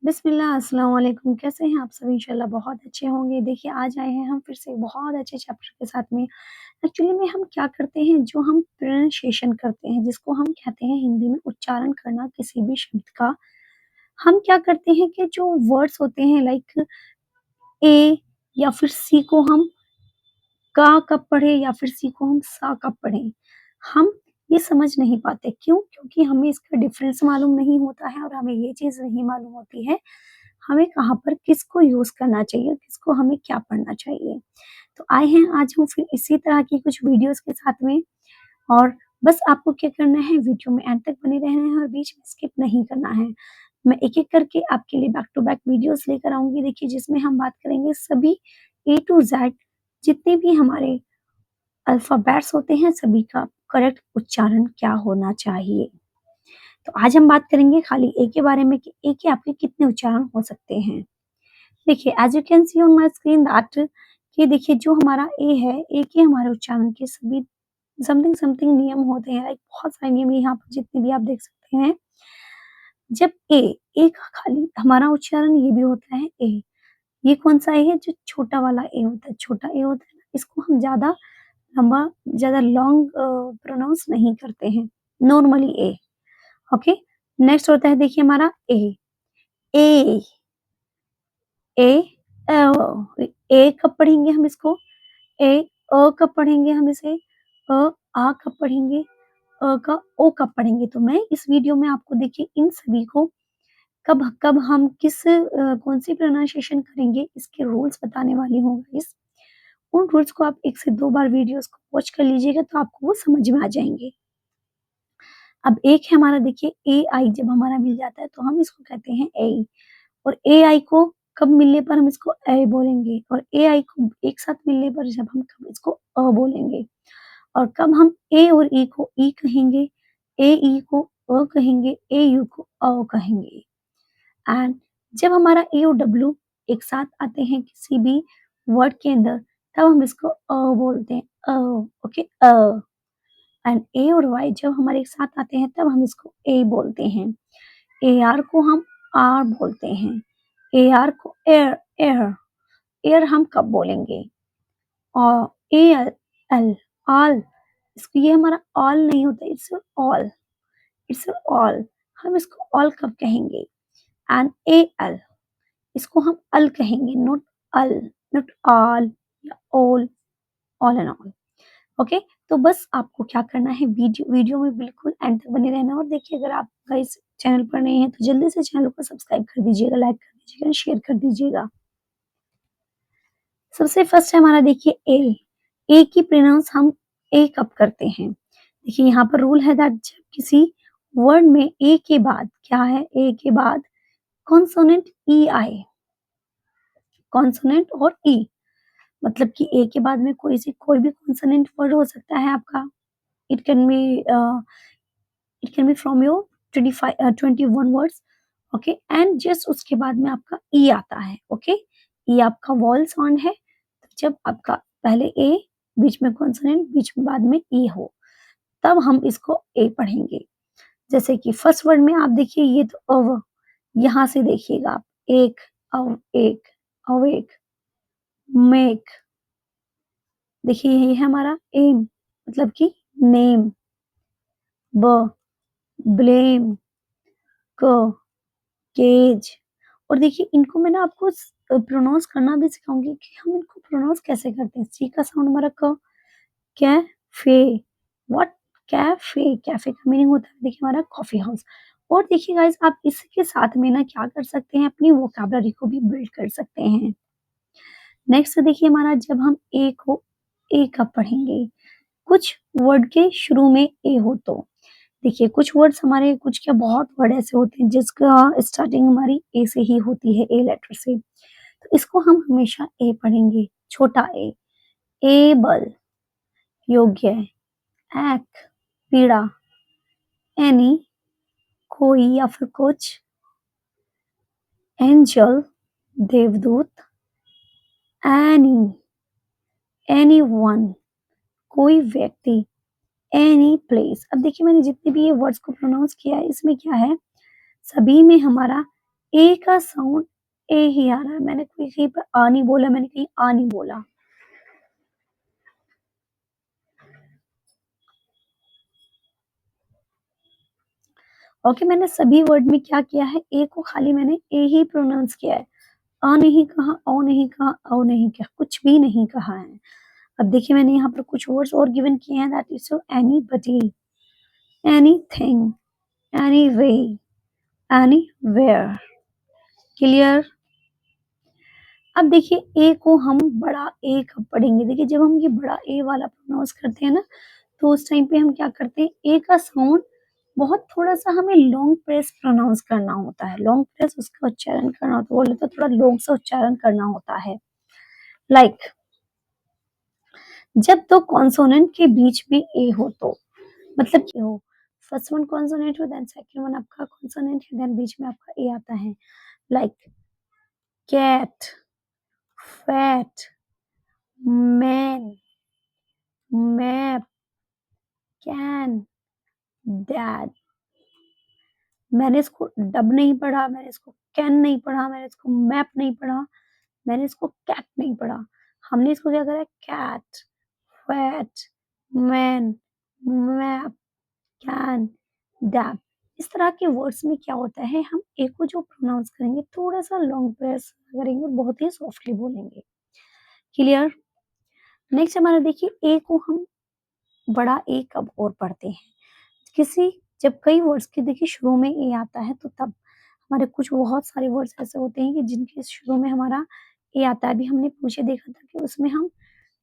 बिस्मिल्लाह अस्सलाम वालेकुम। कैसे हैं आप सब? इंशाल्लाह बहुत अच्छे होंगे। देखिए आज आए हैं हम फिर से एक बहुत अच्छे चैप्टर के साथ में। एक्चुअली में हम क्या करते हैं, जो हम प्रोनाउंसिएशन करते हैं जिसको हम कहते हैं हिंदी में उच्चारण करना किसी भी शब्द का। हम क्या करते हैं कि जो वर्ड्स होते हैं लाइक ए या फिर सी को हम का कब पढ़ें या फिर सी को हम सा कब पढ़ें, हम ये समझ नहीं पाते। क्यों? क्योंकि हमें इसका डिफरेंस मालूम नहीं होता है और हमें ये चीज़ नहीं मालूम होती है, हमें कहाँ पर किसको यूज़ करना चाहिए, किसको हमें क्या पढ़ना चाहिए। तो आए हैं आज हम फिर इसी तरह की कुछ वीडियोज़ के साथ में, और बस आपको क्या करना है, वीडियो में एंड तक बने रहना है और बीच में स्किप नहीं करना है। मैं एक-एक करके आपके लिए बैक टू बैक वीडियोज़ लेकर आऊँगी, देखिए जिसमें हम बात करेंगे सभी ए टू ज़ेड जितने भी हमारे अल्फ़ाबेट्स होते हैं सभी का करेक्ट उच्चारण क्या होना चाहिए। तो आज हम बात करेंगे खाली ए के बारे में कि ए के आपके कितने उच्चारण हो सकते हैं। देखिए as you can see on my screen that कि देखिए जो हमारा ए है, ए के हमारे उच्चारण के सभी समथिंग समथिंग नियम होते हैं, लाइक बहुत सारे नियम यहाँ पर जितने भी आप देख सकते हैं। जब ए का खाली हमारा उच्चारण ये भी होता है ए। ये कौन-सा ए है? जो छोटा वाला ए होता है, छोटा ए होता है ना, इसको हम लंबा ज़्यादा लॉन्ग प्रोनाउंस नहीं करते हैं, नॉर्मली ए, ओके। नेक्स्ट होता है देखिए हमारा ए, ए, ए कब पढ़ेंगे हम इसको? ए, कब पढ़ेंगे हम इसे? आ कब पढ़ेंगे? का ओ कब पढ़ेंगे? तो मैं इस वीडियो में आपको देखिए इन सभी को कब कब हम कौन-सी प्रोनाउंसिएशन करेंगे इसके रूल्स बताने वाली हूँ गाइस। उन रूल्स को आप 1 से 2 बार वीडियोज़ को वॉच कर लीजिएगा तो आपको वो समझ में आ जाएँगे। अब एक है हमारा देखिए एआई, जब हमारा मिल जाता है तो हम इसको कहते हैं एई, और एआई को कब मिलने पर हम इसको ए बोलेंगे, और एआई को एक साथ मिलने पर जब हम कब इसको बोलेंगे, और कब हम ए और ई को ई कहेंगे, ए ई को कहेंगे, ए यू को कहेंगे। एंड जब हमारा ए और डब्ल्यू एक साथ आते हैं किसी भी वर्ड के अंदर, तब हम इसको बोलते हैं ओके। एंड ए और वाई जब हमारे एक साथ आते हैं तब हम इसको ए बोलते हैं। ए आर को हम आर बोलते हैं। ए आर को एयर एयर एयर हम कब बोलेंगे? और ए एल एल ऑल, इसको ये हमारा ऑल नहीं होता, इट्स ऑल, हम इसको ऑल कब कहेंगे? एंड ए एल, इसको हम अल कहेंगे, नॉट अल, नॉट ऑल या ऑल एंड ऑल, ओके। तो बस आपको क्या करना है, वीडियो वीडियो में बिल्कुल एंड तक बने रहना। और देखिए अगर आप गाइस चैनल पर नए हैं तो जल्दी से चैनल को सब्सक्राइब कर दीजिएगा, लाइक कर दीजिएगा, शेयर कर दीजिएगा। सबसे फर्स्ट है हमारा देखिए ए की प्रोनाउंस हम ए कब करते हैं? देखिए यहाँ पर रूल है दैट जब किसी वर्ड में ए के बाद क्या है, ए के बाद कॉन्सोनेंट ई आए, कॉन्सोनेंट और ई, मतलब कि ए के बाद में कोई भी कॉन्सोनेंट वर्ड हो सकता है आपका। It can be it can be from your 21 words, okay. And just उसके बाद में आपका ई आता है, ओके। ई आपका वॉवल साउंड है, तो जब आपका पहले ए, बीच में कॉन्सोनेंट, बीच में बाद में ई हो, तब हम इसको ए पढ़ेंगे। जैसे कि फर्स्ट वर्ड में आप देखिए ये तो यहाँ से देखिएगा आप, एक, अवेक, मेक, देखिए ये है हमारा एम, मतलब कि नेम, ब, ब्लेम, क, केज। और देखिए इनको मैं ना आपको प्रोनाउंस करना भी सिखाऊँगी कि हम इनको प्रोनाउंस कैसे करते हैं। सी का साउंड हमारा क, कैफ़े, व्हाट, कैफ़े, कैफ़े का मीनिंग होता है देखिए हमारा कॉफ़ी हाउस। और देखिए गाइस आप इसके साथ में ना क्या कर सकते हैं, अपनी वोकैब्युलरी को भी बिल्ड कर सकते हैं। नेक्स्ट देखिए हमारा जब हम ए को ए कब पढ़ेंगे? कुछ वर्ड के शुरू में ए हो तो। देखिए कुछ वर्ड्स हमारे, कुछ क्या बहुत वर्ड ऐसे होते हैं जिसका स्टार्टिंग हमारी ए से ही होती है, ए लेटर से। तो इसको हम हमेशा ए पढ़ेंगे, छोटा ए। एबल, योग्य, एक, पीड़ा, एनी, कोई या फिर कुछ, एंजल, देवदूत, एनी, एनीवन, कोई व्यक्ति, एनी प्लेस। अब देखिए मैंने जितने भी ये वर्ड्स को प्रोनाउंस किया है इसमें क्या है, सभी में हमारा ए का साउंड ए ही आ रहा है। मैंने कहीं पे आ नहीं बोला, मैंने कहीं आ नहीं बोला। ओके, मैंने सभी वर्ड में क्या किया है, ए को खाली मैंने ए ही प्रोनाउंस किया है। आ नहीं कहा, औ नहीं कहा, औ नहीं कहा, कुछ भी नहीं कहा है। अब देखिए मैंने यहाँ पर कुछ वर्ड्स और गिवन किए हैं, that is anybody, anything, anyway, anywhere. Clear? अब देखिए ए को हम बड़ा ए कब पढ़ेंगे, देखिए जब हम ये बड़ा ए वाला प्रोनाउंस करते हैं ना, तो उस टाइम पे हम क्या करते हैं, ए का साउंड बहुत थोड़ा-सा हमें लॉन्ग प्रेस प्रोनाउंस करना होता है। लॉन्ग प्रेस उसका उच्चारण करना होता है, बोले तो थोड़ा लॉन्ग सा उच्चारण करना होता है। लाइक जब 2 कॉन्सोनेंट के बीच में ए हो तो, मतलब कि हो, फर्स्ट वन कॉन्सोनेंट हो, देन सेकंड वन आपका कॉन्सोनेंट है, देन बीच में आपका ए आता है। Like cat, fat, man, map, can, dad. मैंने इसको डब नहीं पढ़ा, मैंने इसको कैन नहीं पढ़ा, मैंने इसको मैप नहीं पढ़ा, मैंने इसको कैट नहीं पढ़ा। हमने इसको क्या करा है, cat, fat, man, map, can, dab. इस तरह के वर्ड्स में क्या होता है, हम ए को जो प्रोनाउंस करेंगे थोड़ा-सा लॉन्ग प्रेस करेंगे और बहुत ही सॉफ्टली बोलेंगे। क्लियर? नेक्स्ट हमारा देखिए ए को हम बड़ा ए कब और पढ़ते हैं? किसी जब कई वर्ड्स के देखिए शुरू में ए आता है तो तब हमारे कुछ बहुत सारे वर्ड्स ऐसे होते हैं कि जिनके शुरू में हमारा ए आता है। अभी हमने पीछे देखा था कि उसमें हम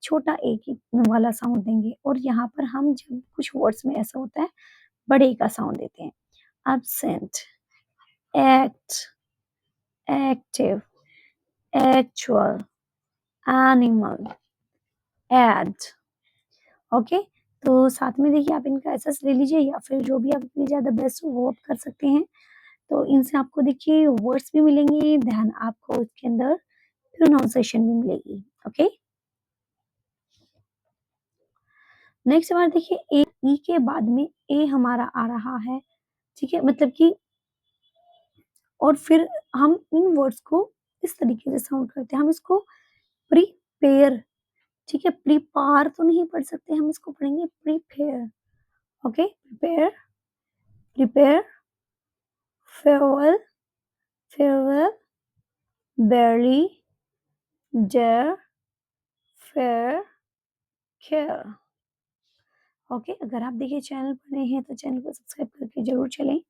छोटा ए की वाला साउंड देंगे और यहाँ पर हम जब कुछ वर्ड्स में ऐसा होता है बड़े ए का साउंड देते हैं। Absent, act, active, actual, animal, add. Okay, तो साथ में देखिए आप इनका एसएस ले लीजिए या फिर जो भी आपके लिए ज़्यादा बेस्ट हो वो आप कर सकते हैं। तो इनसे आपको देखिए वर्ड्स भी मिलेंगे, देन आपको इसके अंदर प्रोनाउंसिएशन भी मिलेगी। ओके, नेक्स्ट हमारा देखिए ए ई के बाद में ए हमारा आ रहा है, ठीक है, मतलब कि और फिर हम इन वर्ड्स को इस तरीके से साउंड करते हैं, हम इसको प्रिपेयर, ठीक है, प्रिपार तो नहीं पढ़ सकते, हम इसको पढ़ेंगे prepare. Okay, prepare, prepare, farewell, farewell, barely, dare, fair, care। Okay, अगर आप देखिए चैनल पर नए हैं तो चैनल को सब्सक्राइब करके जरूर चलें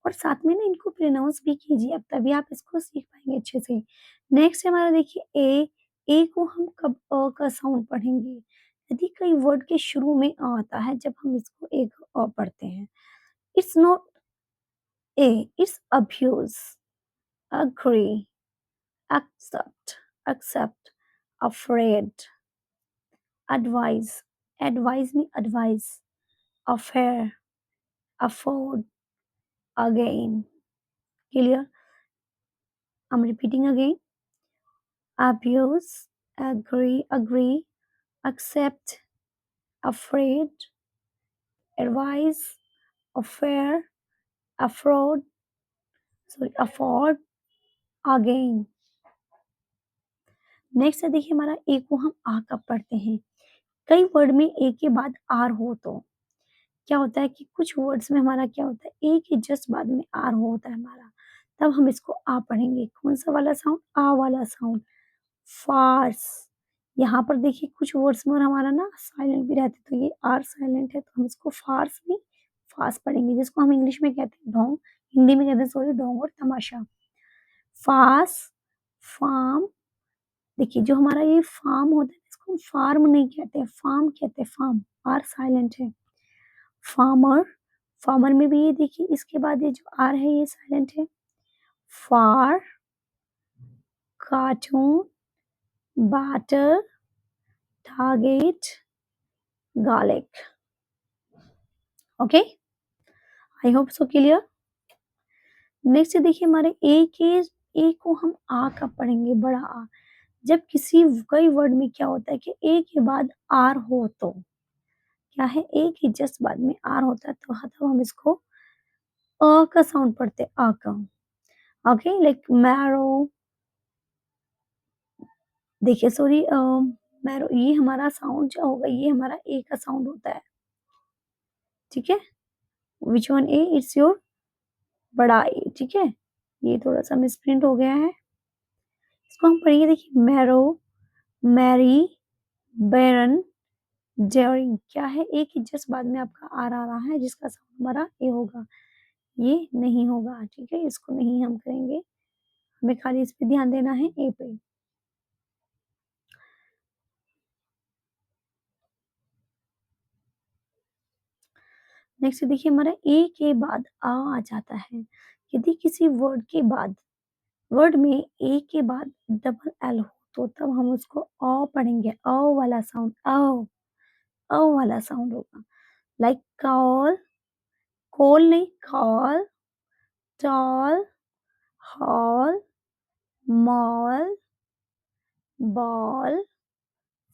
और साथ में ना इनको प्रोनाउंस भी कीजिए, अब तभी आप इसको सीख पाएंगे अच्छे से। नेक्स्ट हमारा देखिए ए को हम कब अ का साउंड पढ़ेंगे, यदि कई वर्ड के शुरू में अ आता है जब हम इसको एक पढ़ते हैं। It's not a, it's abuse, agree, accept, accept, afraid, advise, advise me advice, affair, afford, again। Clear? I'm repeating again. Abuse, agree, accept, afraid, advise, affair, afford, sorry, afford, again। Next है देखिए हमारा ए को हम आ कब पढ़ते हैं, कई word में ए के बाद आर हो तो क्या होता है कि कुछ वर्ड्स में हमारा क्या होता है, ए के जस्ट बाद में आर होता है हमारा, तब हम इसको आ पढ़ेंगे। कौन सा वाला साउंड, आ वाला साउंड। फार्स, यहाँ पर देखिए कुछ वर्ड्स में और हमारा ना साइलेंट भी रहते, तो ये आर साइलेंट है तो हम इसको फार्स नहीं फास्ट पढ़ेंगे, जिसको हम इंग्लिश में कहते हैं ढोंग, हिंदी में कहते हैं सॉरी ढोंग और तमाशा। फास, फार्म, देखिए जो हमारा ये फार्म होता है इसको हम फार्म नहीं कहते हैं, फार्म कहते हैं, फार्म, आर साइलेंट है। फार्मर, फार्मर में भी ये देखिए इसके बाद ये जो आर है ये साइलेंट है। Far, cartoon, barter, target, garlic. Okay, I hope so clear. Next देखिए हमारे ए को हम आ कब पढ़ेंगे, बड़ा आ, जब किसी कई वर्ड में क्या होता है कि ए के बाद आर हो तो क्या है, ए के जस्ट बाद में आर होता है तो हम इसको अ का साउंड पढ़ते हैं, आ का। ओके, लाइक मैरो, देखिए सॉरी, मैरो, ये हमारा साउंड जो होगा ये हमारा ए का साउंड होता है, ठीक है। Which one A, it's your बड़ा ए, ठीक है। ये थोड़ा सा मिसप्रिंट हो गया है, इसको हम पढ़ेंगे, देखिए मैरो, मैरी, बैरन, डेयरिंग, क्या है, एक ही जस्ट बाद में आपका आर आ रहा है जिसका साउंड हमारा ए होगा, ये नहीं होगा, ठीक है, इसको नहीं हम करेंगे, हमें खाली इस पे ध्यान देना है, ए पे। नेक्स्ट देखिए हमारा ए के बाद आ जाता है, यदि किसी वर्ड के बाद, वर्ड में ए के बाद डबल एल हो तो तब हम उसको अ पढ़ेंगे, अ वाला साउंड, अ वाला साउंड होगा, लाइक कॉल, कॉल नहीं, call, tall, hall, mall, ball,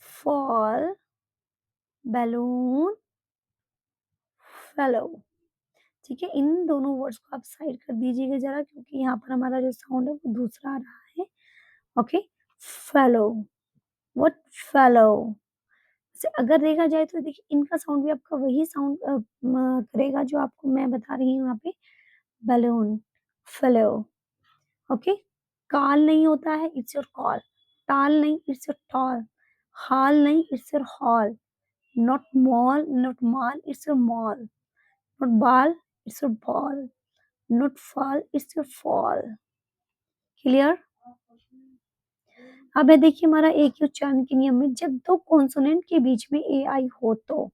fall, balloon, fellow, ठीक है। इन दोनों वर्ड्स को आप साइड कर दीजिएगा जरा, क्योंकि यहाँ पर हमारा जो साउंड है वो दूसरा आ रहा है, ओके। फेलो, व्हाट, फेलो, से अगर देखा जाए तो देखिए इनका साउंड भी आपका वही साउंड करेगा जो आपको मैं बता रही हूँ यहाँ पे, बैलून, फेलो, ओके। कॉल नहीं होता है, इट्स योर कॉल, टाल नहीं, इट्स योर टॉल, हॉल नहीं, it's your hall, not mall, not mall, it's your mall, not ball, it's your ball, not fall, it's your fall, clear. अब है देखिए हमारा एक ही उच्चारण के नियम में, जब दो कॉन्सोनेंट के बीच में ए आई हो तो,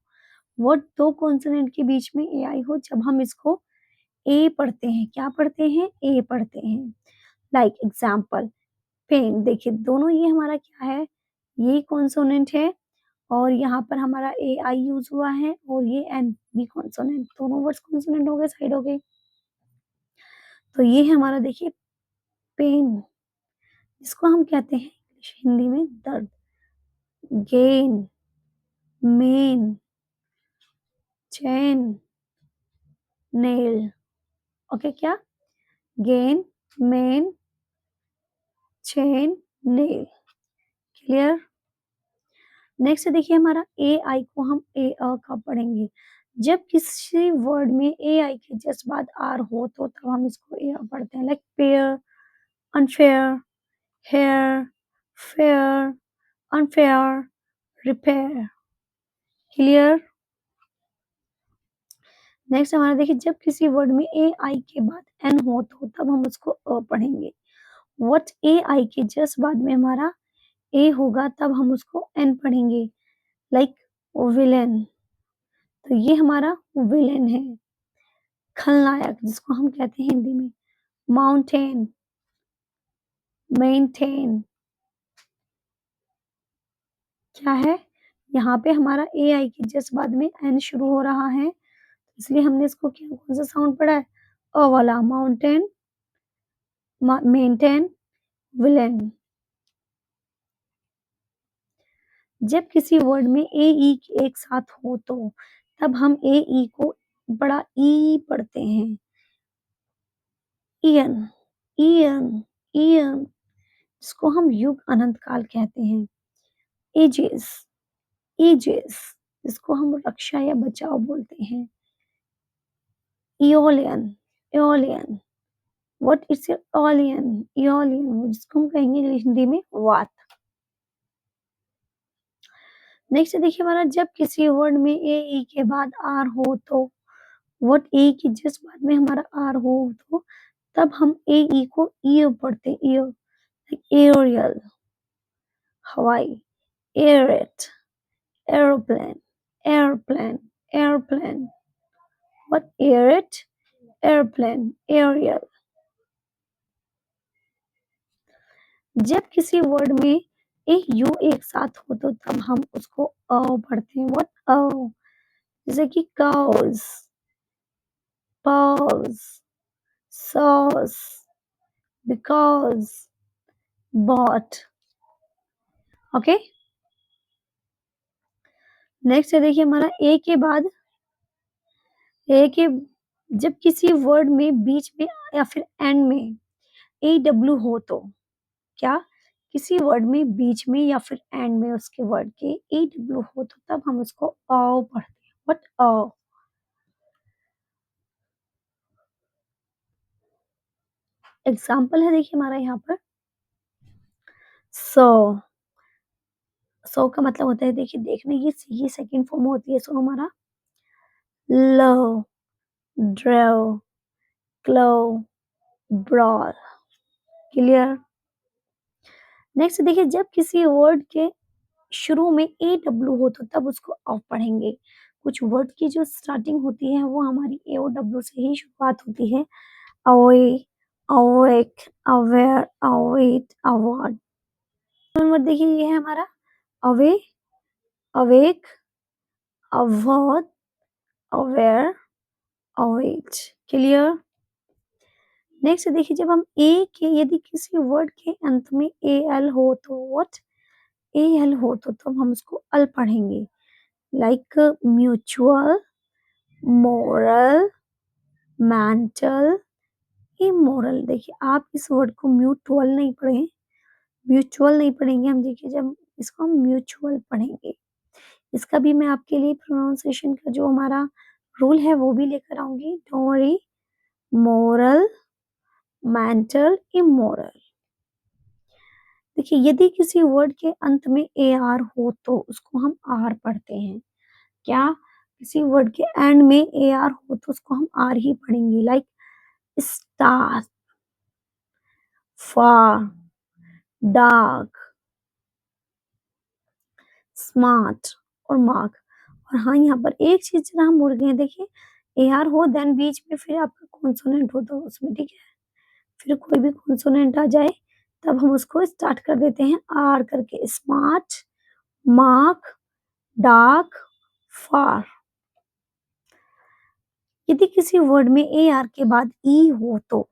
वर्ड दो कॉन्सोनेंट के बीच में ए आई हो जब हम इसको ए पढ़ते हैं, क्या पढ़ते हैं, ए पढ़ते हैं, लाइक एग्जाम्पल, पेन, देखिए दोनों ये हमारा क्या है, ये कॉन्सोनेंट है और यहाँ पर हमारा ए आई यूज हुआ है और ये एन बी कॉन्सोनेंट, दोनों वर्ड्स कॉन्सोनेंट हो गए, साइड हो गए। तो ये है हमारा देखिए पेन, जिसको हम कहते हैं हिंदी में दर्द, गेन, मेन, चैन, नेल, ओके, क्या, gain, main, chain, nail, clear. Next देखिए हमारा ए आई को हम ए अ का पढ़ेंगे, जब किसी वर्ड में ए आई के जस्ट बाद आर हो तो तब हम इसको ए अ पढ़ते हैं, like pair, unfair, hair, fair, unfair, repair, clear. Next हमारा देखिए जब किसी वर्ड में ए आई के बाद एन हो तो तब हम उसको अ पढ़ेंगे, व्हाट, ए आई के जस्ट बाद में हमारा ए होगा तब हम उसको एन पढ़ेंगे, लाइक विलेन, तो ये हमारा विलेन है, खलनायक जिसको हम कहते हैं हिंदी में, माउंटेन, मेंटेन, क्या है, यहाँ पे हमारा ए आई के जस्ट बाद में एन शुरू हो रहा है, इसलिए हमने इसको क्या, कौन सा साउंड पढ़ा है, अ वाला, माउंटेन, मेंटेन, विलेन। जब किसी वर्ड में ए ई एक साथ हो तो तब हम ए ई को बड़ा ई पढ़ते हैं, इयन, इयन, इयन, जिसको हम युग अनंत काल कहते हैं, एजेस, एजेस, जिसको हम रक्षा या बचाव बोलते हैं, इओलियन, इओलियन, व्हाट, इट्स इओलियन, इओलियन, जिसको हम कहेंगे हिंदी में वात। नेक्स्ट देखिए हमारा जब किसी वर्ड में ए ई के बाद आर हो तो, व्हाट, ए की जस्ट बाद में हमारा आर हो तो तब हम ए ई को ईयर पढ़ते, ईयर, एरियल, हवाई, aerate, aeroplane, airplane, airplane, what, aerate, airplane, aerial. जब किसी वर्ड में ए यू एक साथ हो तो तब हम उसको अ पढ़ते हैं, व्हाट, अ, जैसे कि cause, paws, sauce, because, bought, okay. Next है देखिए हमारा ए के बाद, ए के, जब किसी वर्ड में बीच में या फिर एंड में ए डब्ल्यू हो तो क्या किसी वर्ड में बीच में या फिर एंड में उसके वर्ड के ए डब्ल्यू हो तो तब हम उसको अ पढ़ते हैं। What a. एग्जाम्पल है देखिए हमारा यहाँ पर सो। सो का मतलब होता है देखिए देखने की सेकंड फॉर्म होती है सो हमारा love drove glove brawl. Clear. Next देखिए जब किसी वर्ड के शुरू में ए डब्ल्यू हो तो तब उसको ऑफ पढ़ेंगे। कुछ वर्ड की जो स्टार्टिंग होती है वो हमारी ए और डब्ल्यू से ही शुरुआत होती है। Away awake aware await award. Word देखिए ये है हमारा away awake award aware await. Clear. Next देखिए जब हम ए के यदि किसी वर्ड के अंत में ए एल हो तो व्हाट ए एल हो तो तब हम उसको अल पढ़ेंगे। Like mutual moral mental immoral. देखिए आप इस वर्ड को म्यूचुअल नहीं पढ़ें, म्यूचुअल नहीं पढ़ेंगे हम। देखिए जब इसको हम म्यूचुअल पढ़ेंगे इसका भी मैं आपके लिए प्रोनाउंसिएशन का जो हमारा रूल है वो भी लेकर आऊंगी। Don't worry. Moral mental immoral. देखिए यदि किसी वर्ड के अंत में ए आर हो तो उसको हम आर पढ़ते हैं। क्या किसी वर्ड के एंड में ए आर हो तो उसको हम आर ही पढ़ेंगे। लाइक स्टार फार डार्क स्मार्ट और मार्क। और हाँ यहाँ पर एक चीज जरा हम भूल गए देखिए ए आर हो देन बीच में फिर आपका कॉन्सोनेंट हो तो उसमें ठीक है फिर कोई भी कॉन्सोनेंट आ जाए तब हम उसको स्टार्ट कर देते हैं आर करके। स्मार्ट मार्क डार्क फार। यदि किसी वर्ड में ए आर के बाद ई हो तो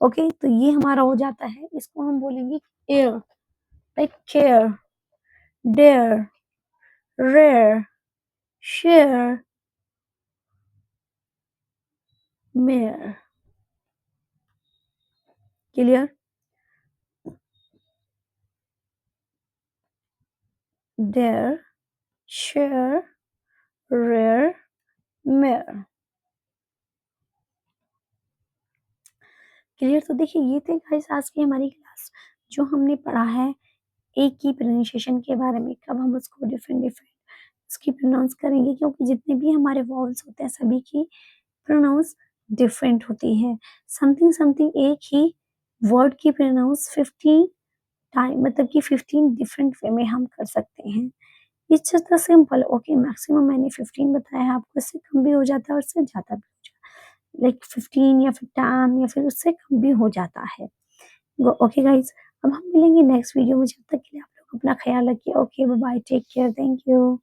ओके तो ये हमारा हो जाता है इसको हम बोलेंगे air. Like care dare rare share mayor. Clear. Dare share rare mayor. Clear. तो देखिए ये थे गाइस आज की हमारी क्लास जो हमने पढ़ा है एक की प्रोनाउंसिएशन के बारे में। कब हम उसको डिफरेंट डिफरेंट उसकी प्रोनाउंस करेंगे क्योंकि जितने भी हमारे वॉवल्स होते हैं सभी की प्रोनाउंस डिफरेंट होती है। समथिंग समथिंग एक ही वर्ड की प्रोनाउंस 15 टाइम मतलब कि 15 डिफरेंट वे में हम कर सकते हैं। It's just simple okay. Maximum मैंने 15 बताया है आपको इससे कम भी हो जाता है और इससे ज़्यादा भी हो जाता है। लाइक 15 या फिर 10 या फिर उससे कम भी हो जाता है। ओके गाइज अब हम मिलेंगे नेक्स्ट वीडियो में। जब तक के लिए आप लोग अपना ख्याल रखिए। Okay bye bye take care thank you.